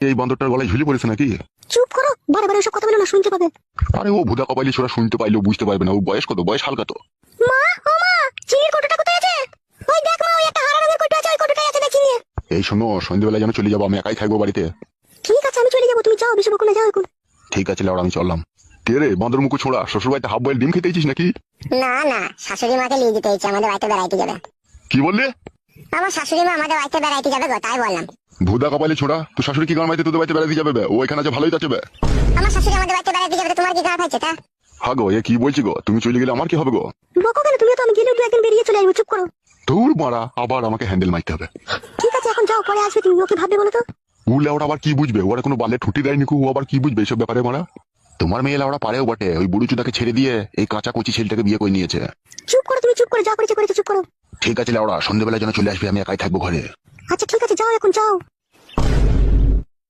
এই বান্দরটার গলায় ঝুলে পড়েছে নাকি? চুপ করো, বারে বারে ওসব কথা বলো না, শুনতে পাবে। আরে ও ভুদা কপালি ছোড়া, শুনতে পাইলেও বুঝতে পারবে না। ও বয়স কত? বয়স হালকা তো। মা, ও মা, চিনির কৌটোটা কোথায় আছে? ওই দেখ মা, ওই একটা হারা রঙের কৌটো আছে, ওই কৌটোটাই আছে দেখি নিয়ে। এই শোনো, সন্ধ্যেবেলায় যেন চলে যাবো, আমি একাই থাকবো বাড়িতে। ঠিক আছে, আমি চলে যাবো, তুমি যাও, বেশি বকো না, যাও এখন। ঠিক আছে লাউড়া, আমি চললাম। কে রে বান্দর মুখো ছোড়া, শ্বশুর বাড়িতে হাফ বয়েল ডিম খেতেছিস নাকি? না না, শাশুড়ি মাকে নিয়ে যেতে হচ্ছে, আমাদের বাড়িতে বেড়াইতে যাবে। কি বললে? আমার শাশুড়ি মা আমাদের বাড়িতে বেড়াইতে যাবে গো, তাই বললাম। ভুদা কপালি ছোড়া, তো শাশুড়ি কি গান মাইতে তোদের বাড়িতে বেড়াতে যাবে বে? ও এখানে আছে ভালোই তো আছে বে। আমার শাশুড়ি আমাদের বাড়িতে বেড়াইতে যাবে, তো তোমার কি গাঁ পাইছে তা? হা গো, এ কি বলছি গো? তুমি চলে গেলে আমার কি হবে গো? বকো কেন তুমি? তো আমি গেলেও দু একদিন বেরিয়ে চলে আসবো, চুপ করো। দূর মারা, আবার আমাকে হ্যান্ডেল মারতে হবে। ঠিক আছে, এখন যাও, পরে আসবে তুমি। ওকে ভাববে বলো তো? ও লেওড়া আবার কি বুঝবে? ওরা কোনো বালে ঠুটি দেয়নি, ও আবার কি বুঝবে এইসব ব্যাপারে মারা? তোমার মেয়ে লেওড়া পারেও বটে, ওই বুড়ি চুদাকে ছেড়ে দিয়ে এই কাঁচা কচি ছেলেটাকে বিয়ে করে নিয়েছে। চুপ করো তুমি, চুপ করে, যা করেছে করেছে, চুপ করো। ঠিক আছে লেওড়া, সন্ধ্যেবেলা যেন চলে আসবে, আমি একাই থাকবো ঘরে। আচ্ছা ঠিক আছে, যাও এখন, যাও।